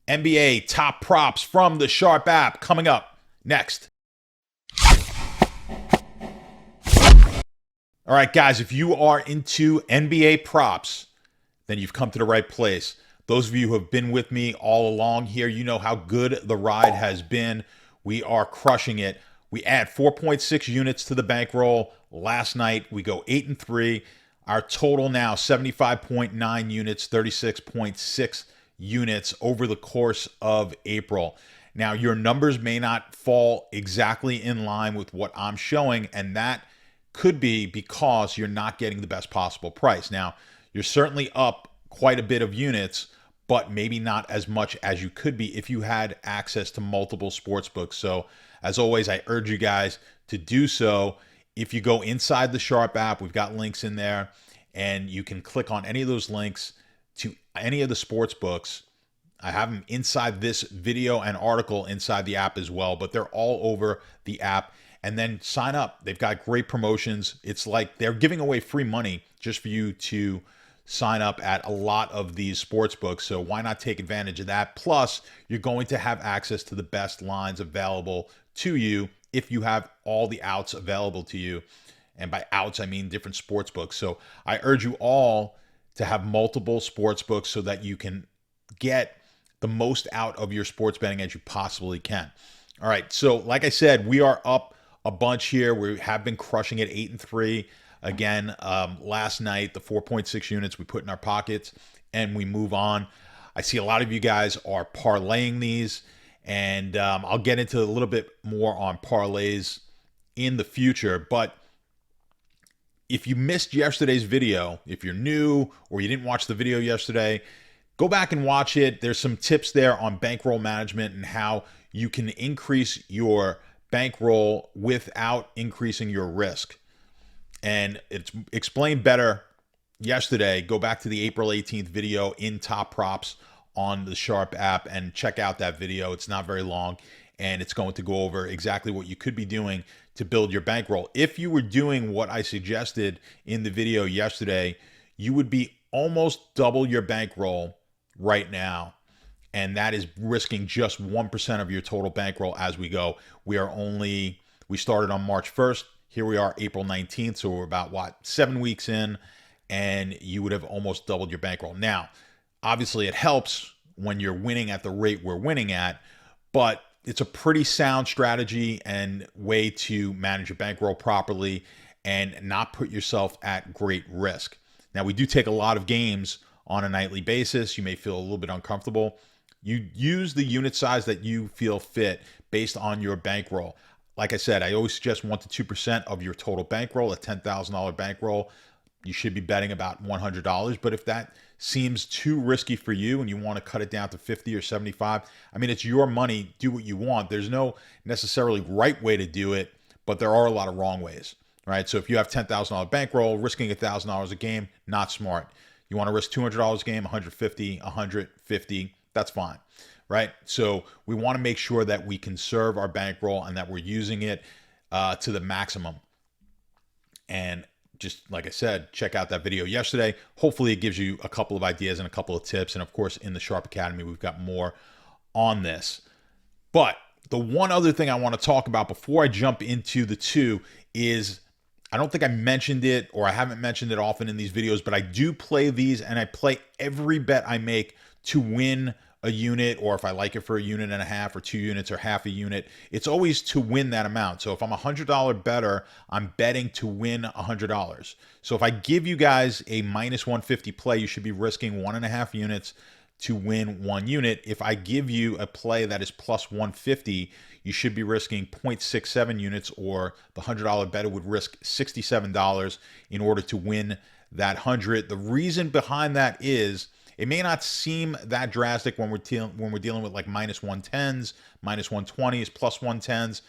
NBA top props from the Sharp app coming up next. All right, guys, if you are into NBA props, then you've come to the right place. Those of you who have been with me all along here, you know how good the ride has been. We are crushing it. We add 4.6 units to the bankroll. Last night, we go 8-3. Our total now, 75.9 units, 36.6 units over the course of April. Now, your numbers may not fall exactly in line with what I'm showing, and that could be because you're not getting the best possible price. Now, you're certainly up quite a bit of units, but maybe not as much as you could be if you had access to multiple sports books. So, as always, I urge you guys to do so. If you go inside the Sharp app, we've got links in there, and you can click on any of those links to any of the sports books. I have them inside this video and article inside the app as well, but they're all over the app. And then sign up. They've got great promotions. It's like they're giving away free money just for you to sign up at a lot of these sports books. So why not take advantage of that? Plus, you're going to have access to the best lines available to you if you have all the outs available to you. And by outs, I mean different sports books. So I urge you all to have multiple sports books so that you can get the most out of your sports betting as you possibly can. All right. So like I said, we are up a bunch here. We have been crushing it 8-3. Again, last night, the 4.6 units we put in our pockets and we move on. I see a lot of you guys are parlaying these, and I'll get into a little bit more on parlays in the future. But if you missed yesterday's video, if you're new or you didn't watch the video yesterday, go back and watch it. There's some tips there on bankroll management and how you can increase your bankroll without increasing your risk. And it's explained better yesterday. Go back to the April 18th video in Top Props on the Sharp app and check out that video. It's not very long, and it's going to go over exactly what you could be doing to build your bankroll. If you were doing what I suggested in the video yesterday, you would be almost double your bankroll right now. And that is risking just 1% of your total bankroll as we go. We started on March 1st. Here we are, April 19th. So we're about, 7 weeks in, and you would have almost doubled your bankroll. Now, obviously it helps when you're winning at the rate we're winning at, but it's a pretty sound strategy and way to manage your bankroll properly and not put yourself at great risk. Now, we do take a lot of games on a nightly basis. You may feel a little bit uncomfortable. You use the unit size that you feel fit based on your bankroll. Like I said, I always suggest 1 to 2% of your total bankroll. A $10,000 bankroll, you should be betting about $100. But if that seems too risky for you and you want to cut it down to 50 or 75, I mean, it's your money. Do what you want. There's no necessarily right way to do it, but there are a lot of wrong ways, right? So if you have $10,000 bankroll, risking $1,000 a game, not smart. You want to risk $200 a game, 150, 150, that's fine, right? So we want to make sure that we conserve our bankroll and that we're using it to the maximum. And just like I said, check out that video yesterday. Hopefully it gives you a couple of ideas and a couple of tips. And of course, in the Sharp Academy, we've got more on this. But the one other thing I want to talk about before I jump into the two is, I don't think I mentioned it, or I haven't mentioned it often in these videos, but I do play these, and I play every bet I make to win a unit, or if I like it for 1.5 units or 2 units or half a unit, it's always to win that amount. So if I'm a $100 bettor, I'm betting to win $100. So if I give you guys a minus 150 play, you should be risking 1.5 units to win 1 unit. If I give you a play that is plus 150, you should be risking 0.67 units, or the $100 bettor would risk $67 in order to win that 100. The reason behind that is, it may not seem that drastic when we're dealing with like minus 110s, minus 120s, plus 110s,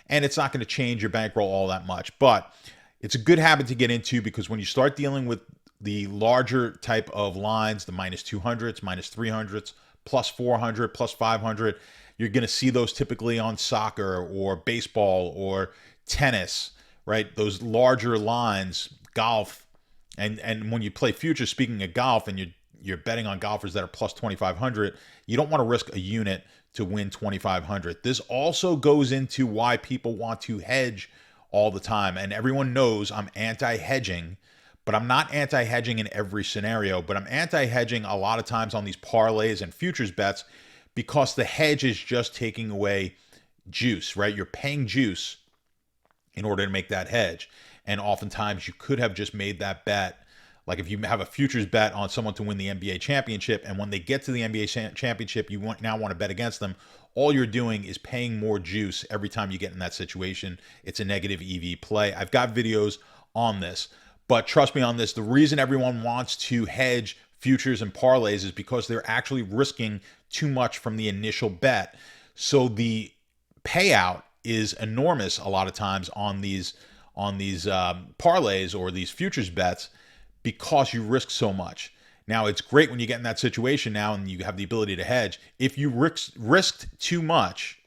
and it's not going to change your bankroll all that much. But it's a good habit to get into, because when you start dealing with the larger type of lines, the minus 200s, minus 300s, plus 400, plus 500, you're going to see those typically on soccer or baseball or tennis, right? Those larger lines, golf, and when you play futures, speaking of golf, and you're betting on golfers that are plus 2,500, you don't want to risk a unit to win 2,500. This also goes into why people want to hedge all the time. And everyone knows I'm anti-hedging, but I'm not anti-hedging in every scenario, but I'm anti-hedging a lot of times on these parlays and futures bets because the hedge is just taking away juice, right? You're paying juice in order to make that hedge. And oftentimes you could have just made that bet. Like if you have a futures bet on someone to win the NBA championship, and when they get to the NBA championship, you now want to bet against them, all you're doing is paying more juice every time you get in that situation. It's a negative EV play. I've got videos on this, but trust me on this, the reason everyone wants to hedge futures and parlays is because they're actually risking too much from the initial bet. So the payout is enormous a lot of times on these parlays or these futures bets, because you risk so much. Now, it's great when you get in that situation now and you have the ability to hedge. If you risked too much,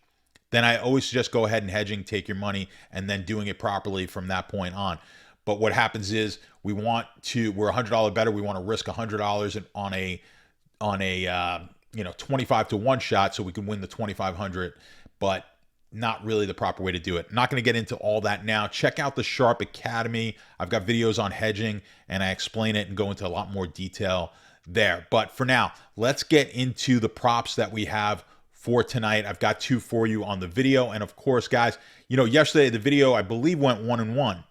then I always suggest go ahead and hedging, take your money, and then doing it properly from that point on. But what happens is we're $100 better. We want to risk $100 on a 25 to 1 shot so we can win the 2,500, but not really the proper way to do it. I'm not going to get into all that now. Check out the Sharp Academy. I've got videos on hedging and I explain it and go into a lot more detail there. But for now, let's get into the props that we have for tonight. I've got 2 for you on the video. And of course, guys, yesterday the video I believe went 1-1.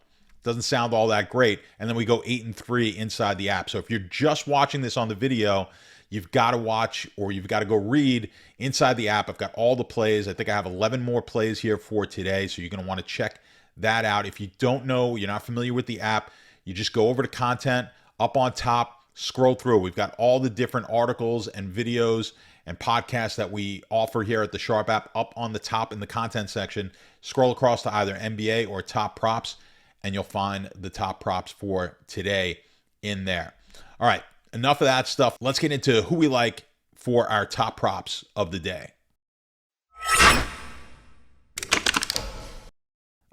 Doesn't sound all that great. And then we go 8-3 inside the app. So if you're just watching this on the video, you've got to watch, or you've got to go read inside the app. I've got all the plays. I think I have 11 more plays here for today, so you're going to want to check that out. If you don't know, you're not familiar with the app, you just go over to content, up on top, scroll through. We've got all the different articles and videos and podcasts that we offer here at the Sharp app up on the top in the content section. Scroll across to either NBA or top props, and you'll find the top props for today in there. All right. Enough of that stuff. Let's get into who we like for our top props of the day.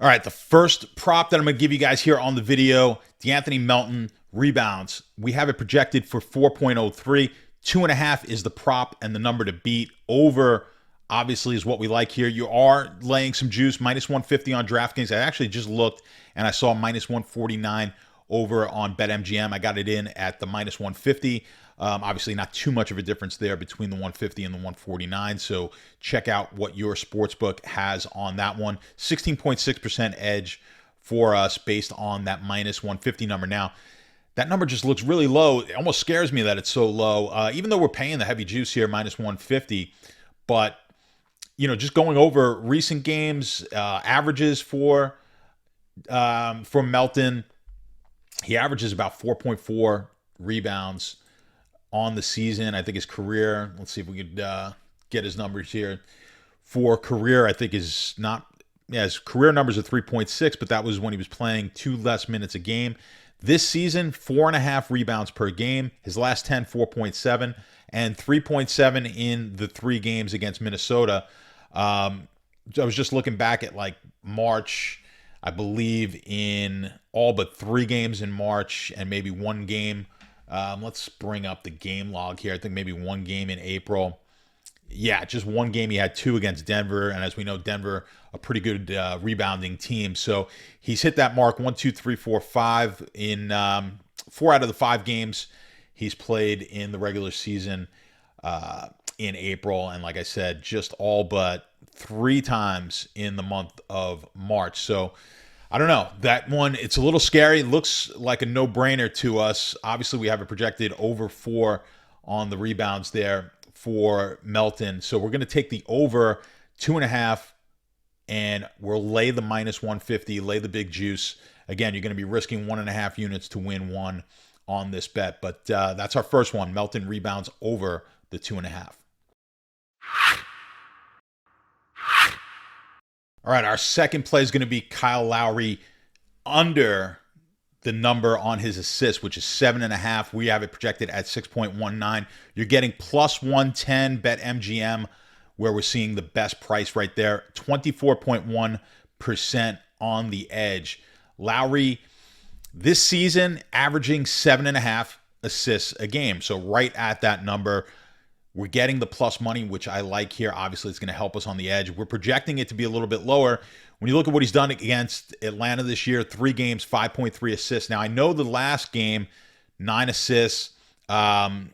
All right, the first prop that I'm going to give you guys here on the video, DeAnthony Melton rebounds. We have it projected for 4.03. 2.5 is the prop and the number to beat. Over, obviously, is what we like here. You are laying some juice, minus 150 on Draftkings. I actually just looked and I saw minus 149 over on BetMGM. I got it in at the minus 150. Obviously, not too much of a difference there between the 150 and the 149. So check out what your sportsbook has on that one. 16.6% edge for us based on that minus 150 number. Now, that number just looks really low. It almost scares me that it's so low, even though we're paying the heavy juice here, minus 150. But, just going over recent games, averages for Melton, he averages about 4.4 rebounds on the season. I think his career, let's see if we could get his numbers here. For career, I think his career numbers are 3.6, but that was when he was playing 2 less minutes a game. This season, 4.5 rebounds per game. His last 10, 4.7, and 3.7 in the 3 games against Minnesota. I was just looking back at like March, I believe in all but 3 games in March and maybe 1 game. Let's bring up the game log here. I think maybe 1 game in April. Yeah, just 1 game. He had 2 against Denver. And as we know, Denver, a pretty good rebounding team. So he's hit that mark 1, 2, 3, 4, 5 in 4 out of the 5 games he's played in the regular season in April. And like I said, just all but 3 times in the month of March. So I don't know. That one, it's a little scary. It looks like a no-brainer to us. Obviously, we have it projected over 4 on the rebounds there for Melton. So we're going to take the over 2.5, and we'll lay the minus 150, lay the big juice. Again, you're going to be risking 1.5 units to win 1 on this bet. But that's our first one. Melton rebounds over the 2.5. All right, our second play is going to be Kyle Lowry under the number on his assists, which is 7.5. We have it projected at 6.19. You're getting plus 110 BetMGM, where we're seeing the best price right there. 24.1% on the edge. Lowry this season averaging 7.5 assists a game. So right at that number. We're getting the plus money, which I like here. Obviously, it's going to help us on the edge. We're projecting it to be a little bit lower. When you look at what he's done against Atlanta this year, 3 games, 5.3 assists. Now, I know the last game, 9 assists. And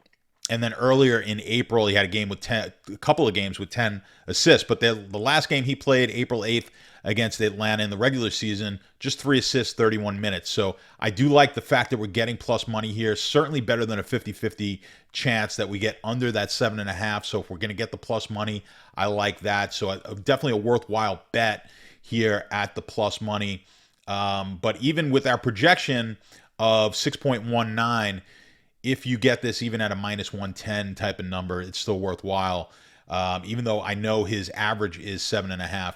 then earlier in April, he had a couple of games with 10 assists. But the last game he played, April 8th, against Atlanta in the regular season, just 3 assists, 31 minutes. So I do like the fact that we're getting plus money here. Certainly better than a 50-50 chance that we get under that 7.5. So if we're going to get the plus money, I like that. So definitely a worthwhile bet here at the plus money. But even with our projection of 6.19, if you get this even at a minus 110 type of number, it's still worthwhile. Even though I know his average is 7.5,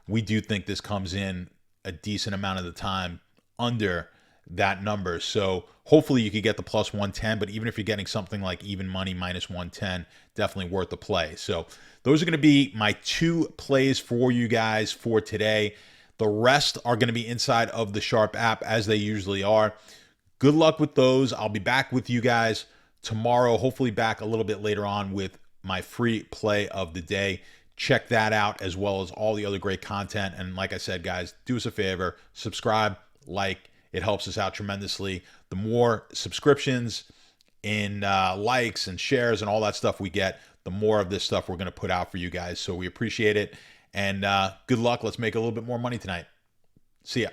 we do think this comes in a decent amount of the time under that number. So hopefully you could get the plus 110, but even if you're getting something like even money minus 110, definitely worth the play. So those are going to be my 2 plays for you guys for today. The rest are going to be inside of the Sharp app as they usually are. Good luck with those. I'll be back with you guys tomorrow, hopefully back a little bit later on with my free play of the day. Check that out as well as all the other great content. And like I said, guys, do us a favor, subscribe, like. It helps us out tremendously. The more subscriptions and likes and shares and all that stuff we get, the more of this stuff we're going to put out for you guys. So we appreciate it. And good luck. Let's make a little bit more money tonight. See ya.